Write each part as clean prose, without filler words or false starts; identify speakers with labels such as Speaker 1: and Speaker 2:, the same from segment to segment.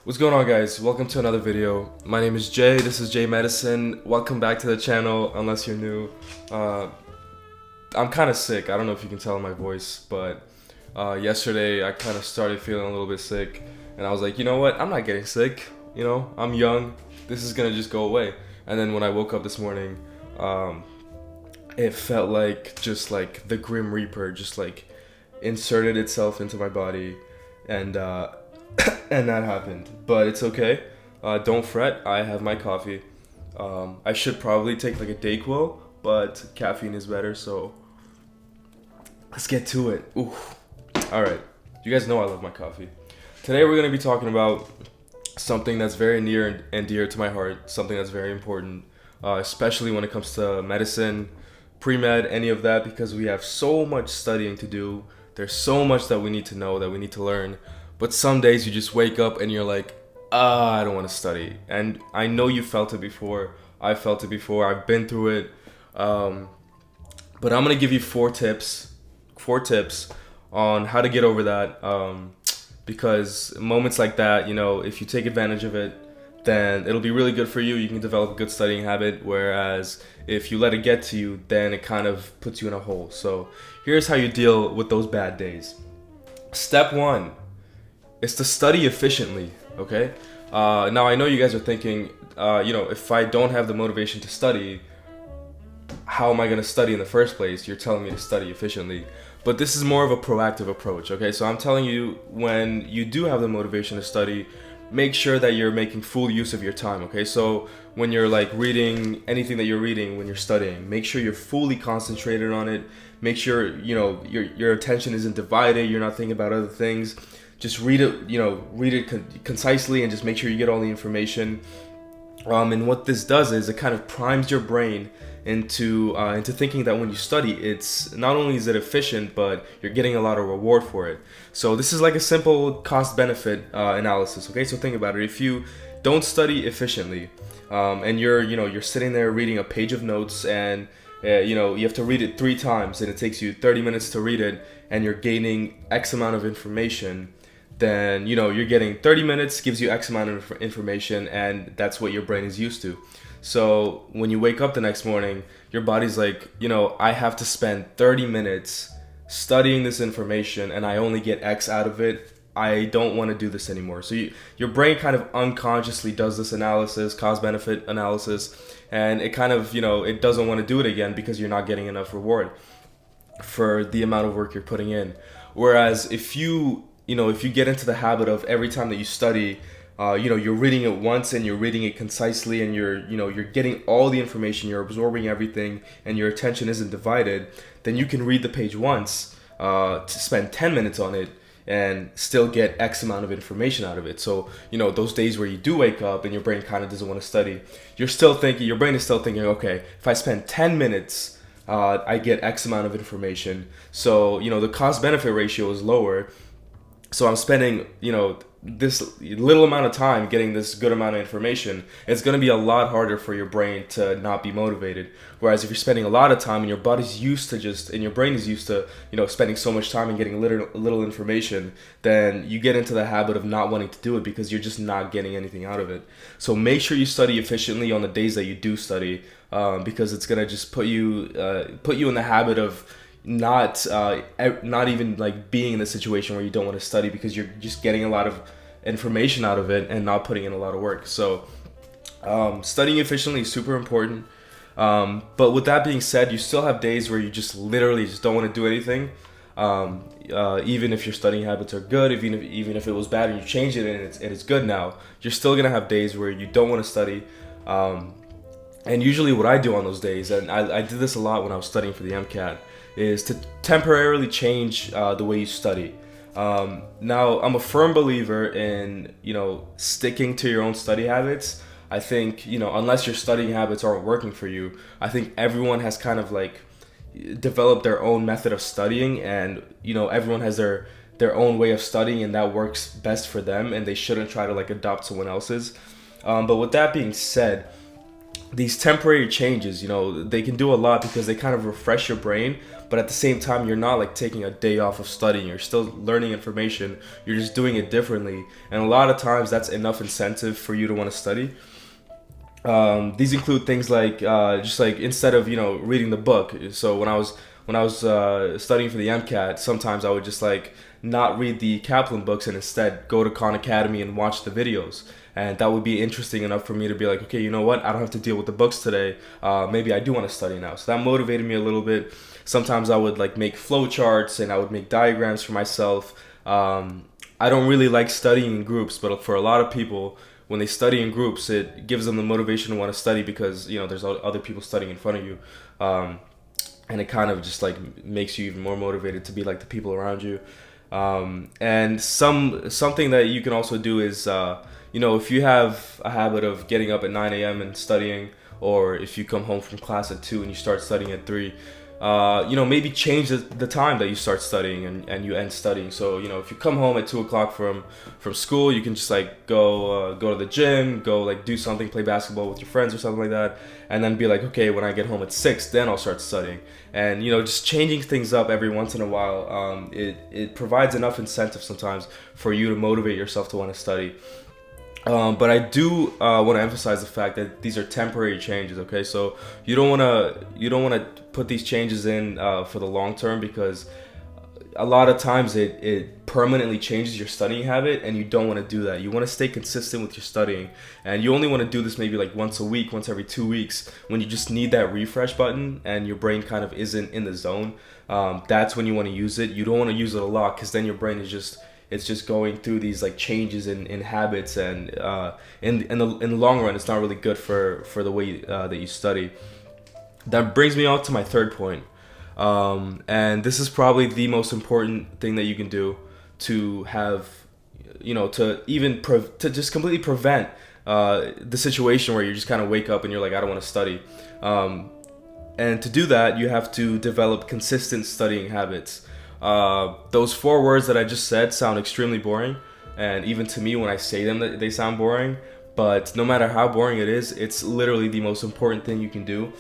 Speaker 1: What's going on, guys? Welcome to another video. My name is Jay. This is Jay Medicine. Welcome back to the channel, unless you're new. I'm kind of sick. I don't know if you can tell in my voice, but yesterday I kind of started feeling a little bit sick, and I was like, you know what? I'm not getting sick. You know, I'm young. This is gonna just go away. And then when I woke up this morning, it felt like just like the Grim Reaper just like inserted itself into my body, and and that happened. But it's okay. Don't fret. I have my coffee. I should probably take like a Dayquil, but caffeine is better. So let's get to it. Ooh. All right. You guys know I love my coffee. Today we're gonna be talking about something that's very near and dear to my heart. Something that's very important, especially when it comes to medicine, pre-med, any of that, because we have so much studying to do. There's so much that we need to know, that we need to learn. But some days you just wake up and you're like, I don't want to study. And I know you felt it before. I felt it before. I've been through it. But I'm going to give you four tips on how to get over that. Because moments like that, you know, if you take advantage of it, then it'll be really good for you. You can develop a good studying habit. Whereas if you let it get to you, then it kind of puts you in a hole. So here's how you deal with those bad days. Step one is to study efficiently, okay? Now, I know you guys are thinking, if I don't have the motivation to study, how am I going to study in the first place? You're telling me to study efficiently. But this is more of a proactive approach, okay? So I'm telling you, when you do have the motivation to study, make sure that you're making full use of your time, okay? So when you're like reading anything that you're reading when you're studying, make sure you're fully concentrated on it. Make sure, your attention isn't divided. You're not thinking about other things. Just read it, concisely, and just make sure you get all the information. And what this does is it kind of primes your brain into thinking that when you study, it's not only is it efficient, but you're getting a lot of reward for it. So this is like a simple cost-benefit analysis. Okay, so think about it. If you don't study efficiently, and you're sitting there reading a page of notes, and you have to read it 3 times, and it takes you 30 minutes to read it, and you're gaining X amount of information, then you're getting 30 minutes gives you X amount of information, and that's what your brain is used to. So when you wake up the next morning, your body's like, I have to spend 30 minutes studying this information, and I only get X out of it. I don't want to do this anymore. So your brain kind of unconsciously does this analysis, cost-benefit analysis, and it kind of, it doesn't want to do it again because you're not getting enough reward for the amount of work you're putting in. Whereas if you get into the habit of every time that you study, you're reading it once, and you're reading it concisely, and you're getting all the information, you're absorbing everything, and your attention isn't divided, then you can read the page once, to spend 10 minutes on it, and still get X amount of information out of it. So, those days where you do wake up and your brain kind of doesn't want to study, your brain is still thinking, okay, if I spend 10 minutes, I get X amount of information. So, the cost-benefit ratio is lower. So I'm spending, this little amount of time getting this good amount of information. It's going to be a lot harder for your brain to not be motivated. Whereas if you're spending a lot of time and your body's used to and your brain is used to, spending so much time and getting little information, then you get into the habit of not wanting to do it because you're just not getting anything out of it. So make sure you study efficiently on the days that you do study, because it's going to just put you in the habit of not even like being in the situation where you don't want to study, because you're just getting a lot of information out of it and not putting in a lot of work. So studying efficiently is super important. But with that being said, you still have days where you just literally just don't want to do anything. Even if your studying habits are good, even if it was bad and you change it and it's good now, you're still gonna have days where you don't want to study. And usually what I do on those days, and I did this a lot when I was studying for the MCAT, is to temporarily change the way you study. Now, I'm a firm believer in, sticking to your own study habits. I think, unless your studying habits aren't working for you, I think everyone has kind of like developed their own method of studying, and, everyone has their own way of studying, and that works best for them, and they shouldn't try to like adopt someone else's. But with that being said, these temporary changes, they can do a lot because they kind of refresh your brain, but at the same time, you're not like taking a day off of studying. You're still learning information. You're just doing it differently. And a lot of times that's enough incentive for you to want to study. These include things like just like instead of reading the book. So when I was studying for the MCAT, sometimes I would just like not read the Kaplan books and instead go to Khan Academy and watch the videos. And that would be interesting enough for me to be like, okay, you know what? I don't have to deal with the books today. Maybe I do want to study now. So that motivated me a little bit. Sometimes I would like make flow charts and I would make diagrams for myself. I don't really like studying in groups, but for a lot of people, when they study in groups, it gives them the motivation to want to study because there's other people studying in front of you, and it kind of just like makes you even more motivated to be like the people around you. And something that you can also do is if you have a habit of getting up at 9 a.m. and studying, or if you come home from class at 2 and you start studying at 3, maybe change the time that you start studying and you end studying. So, if you come home at 2 o'clock from school, you can just like go to the gym, go like do something, play basketball with your friends or something like that. And then be like, okay, when I get home at 6, then I'll start studying. And, just changing things up every once in a while, it provides enough incentive sometimes for you to motivate yourself to want to study. But I do want to emphasize the fact that these are temporary changes. Okay, so you don't want to put these changes in for the long term, because a lot of times it permanently changes your studying habit, and you don't want to do that. You want to stay consistent with your studying, and you only want to do this maybe like once a week, once every 2 weeks, when you just need that refresh button and your brain kind of isn't in the zone. That's when you want to use it. You don't want to use it a lot, because then your brain is just going through these like changes in habits, and in the long run, it's not really good for the way that you study. That brings me on to my third point, and this is probably the most important thing that you can do to have, to just completely prevent the situation where you just kind of wake up and you're like, I don't want to study. And to do that, you have to develop consistent studying habits. Those 4 words that I just said sound extremely boring, and even to me when I say them, they sound boring. But no matter how boring it is, it's literally the most important thing you can do,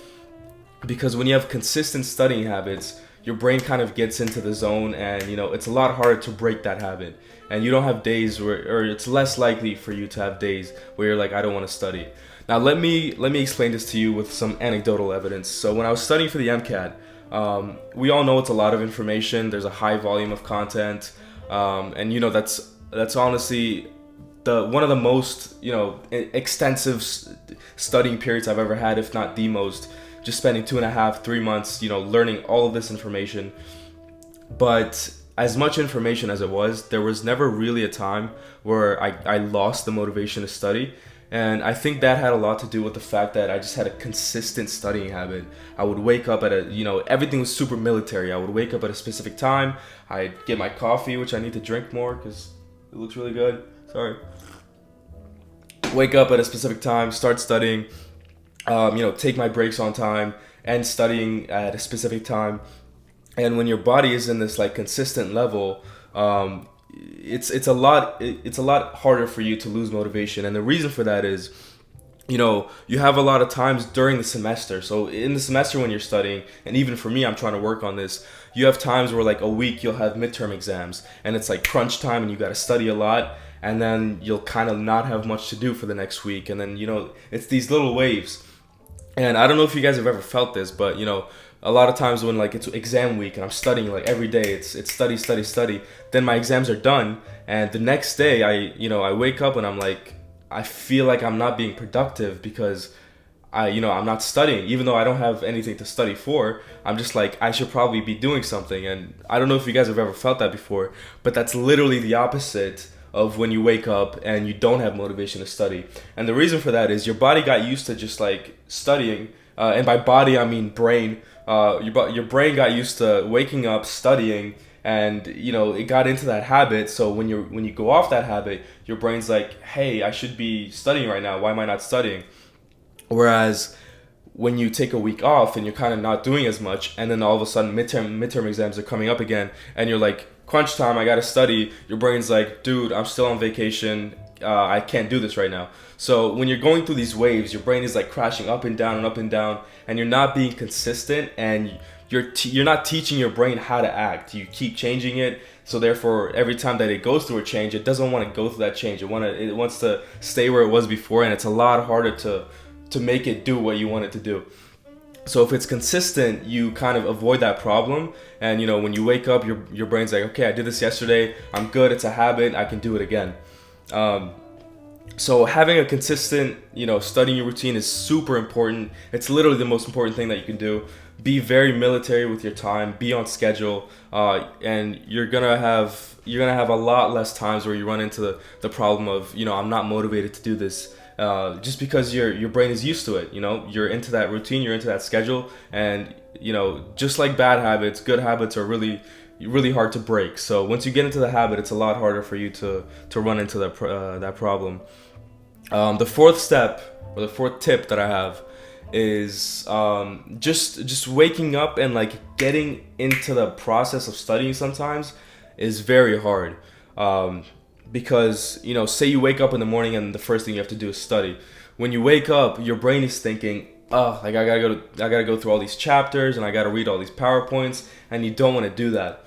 Speaker 1: because when you have consistent studying habits, your brain kind of gets into the zone, and it's a lot harder to break that habit. And you don't have days or it's less likely for you to have days where you're like, I don't want to study. Now let me explain this to you with some anecdotal evidence. So when I was studying for the MCAT, we all know it's a lot of information. There's a high volume of content, and that's honestly one of the most extensive studying periods I've ever had, if not the most. Just spending 2.5-3 months, learning all of this information. But as much information as it was, there was never really a time where I lost the motivation to study. And I think that had a lot to do with the fact that I just had a consistent studying habit. I would wake up at everything was super military. I would wake up at a specific time. I'd get my coffee, which I need to drink more because it looks really good. Sorry. Wake up at a specific time, start studying, take my breaks on time, and studying at a specific time. And when your body is in this like consistent level, it's a lot harder for you to lose motivation. And the reason for that is, you have a lot of times during the semester. So in the semester when you're studying, and even for me, I'm trying to work on this, you have times where like a week you'll have midterm exams and it's like crunch time and you got to study a lot, and then you'll kind of not have much to do for the next week. And then, it's these little waves. And I don't know if you guys have ever felt this, but a lot of times when like it's exam week and I'm studying like every day, it's study, then my exams are done, and the next day I wake up and I'm like, I feel like I'm not being productive because I'm not studying. Even though I don't have anything to study for, I'm just like, I should probably be doing something. And I don't know if you guys have ever felt that before, but that's literally the opposite of when you wake up and you don't have motivation to study. And the reason for that is your body got used to just like studying, and by body I mean brain. Your brain got used to waking up, studying, and it got into that habit. So when you go off that habit, your brain's like, hey, I should be studying right now. Why am I not studying? Whereas when you take a week off and you're kind of not doing as much, and then all of a sudden midterm exams are coming up again, and you're like, crunch time, I gotta study. Your brain's like, dude, I'm still on vacation. I can't do this right now. So when you're going through these waves, your brain is like crashing up and down and up and down, and you're not being consistent, and you're not teaching your brain how to act. You keep changing it, so therefore every time that it goes through a change, it doesn't want to go through that change. It wants to stay where it was before, and it's a lot harder to make it do what you want it to do. So if it's consistent, you kind of avoid that problem. And when you wake up, your brain's like, okay, I did this yesterday, I'm good, it's a habit, I can do it again. So having a consistent, studying routine is super important. It's literally the most important thing that you can do. Be very military with your time, be on schedule, and you're gonna have a lot less times where you run into the problem of, I'm not motivated to do this. Just because your brain is used to it, you're into that routine, you're into that schedule, and just like bad habits, good habits are really hard to break. So once you get into the habit, it's a lot harder for you to run into that problem. The fourth step, or the fourth tip that I have, is just waking up and like getting into the process of studying sometimes is very hard. Because say you wake up in the morning and the first thing you have to do is study. When you wake up, your brain is thinking, oh, like I gotta go through all these chapters and I gotta read all these PowerPoints, and you don't want to do that.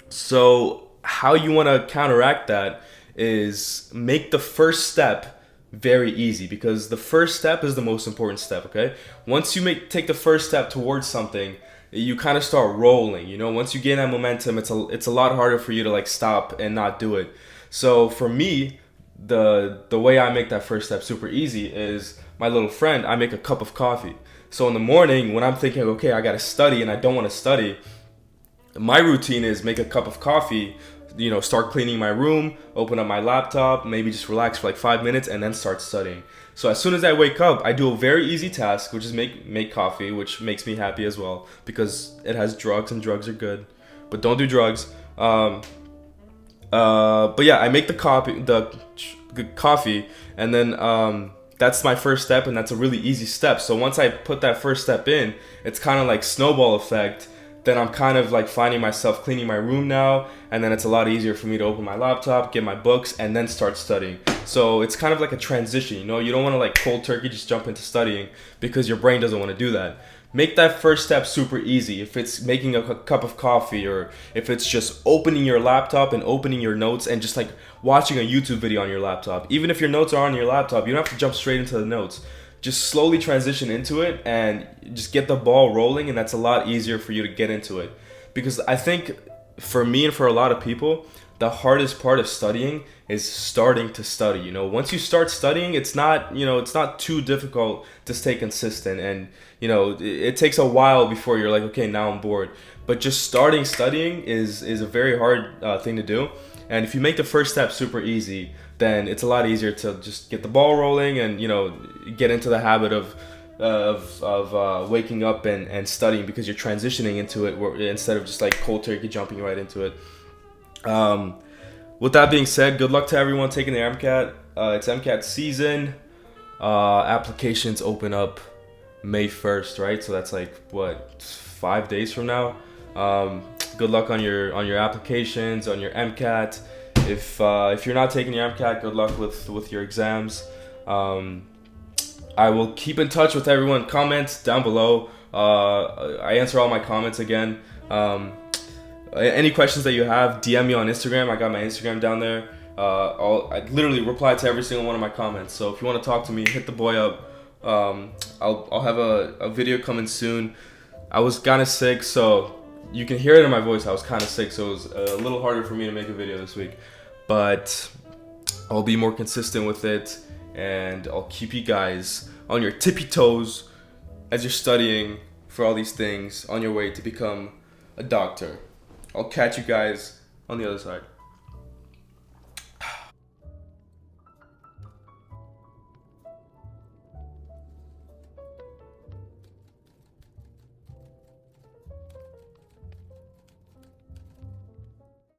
Speaker 1: So how you want to counteract that is make the first step very easy, because the first step is the most important step. Okay, once you take the first step towards something, you kind of start rolling. Once you gain that momentum, it's a lot harder for you to like stop and not do it. So for me, the way I make that first step super easy is my little friend. I make a cup of coffee. So in the morning when I'm thinking, okay, I gotta study and I don't want to study, my routine is make a cup of coffee, start cleaning my room, open up my laptop, maybe just relax for like 5 minutes, and then start studying. So as soon as I wake up, I do a very easy task, which is make coffee, which makes me happy as well because it has drugs, and drugs are good, but don't do drugs. But yeah, I make the coffee, and then that's my first step, and that's a really easy step. So once I put that first step in, it's kind of like snowball effect. Then I'm kind of like finding myself cleaning my room now, and then it's a lot easier for me to open my laptop, get my books, and then start studying. So it's kind of like a transition, you don't want to like cold turkey just jump into studying, because your brain doesn't want to do that. Make that first step super easy. If it's making a cup of coffee, or if it's just opening your laptop and opening your notes and just like watching a YouTube video on your laptop. Even if your notes are on your laptop, you don't have to jump straight into the notes. Just slowly transition into it and just get the ball rolling, and that's a lot easier for you to get into it. Because I think for me and for a lot of people, the hardest part of studying is starting to study. Once you start studying, it's not too difficult to stay consistent, and it takes a while before you're like, okay, now I'm bored. But just starting studying is a very hard thing to do. And if you make the first step super easy, then it's a lot easier to just get the ball rolling and get into the habit of waking up and studying, because you're transitioning into it instead of just like cold turkey jumping right into it. With that being said, good luck to everyone taking the MCAT. It's MCAT season. Applications open up May 1st, right? So that's like 5 days from now. Good luck on your applications, on your MCAT. If you're not taking your MCAT, good luck with your exams. I will keep in touch with everyone. Comments down below. I answer all my comments again. Any questions that you have, DM me on Instagram. I got my Instagram down there. I literally reply to every single one of my comments. So if you want to talk to me, hit the boy up. I'll have a video coming soon. I was kind of sick, so you can hear it in my voice. I was kind of sick, so it was a little harder for me to make a video this week. But I'll be more consistent with it, and I'll keep you guys on your tippy toes as you're studying for all these things on your way to become a doctor. I'll catch you guys on the other side.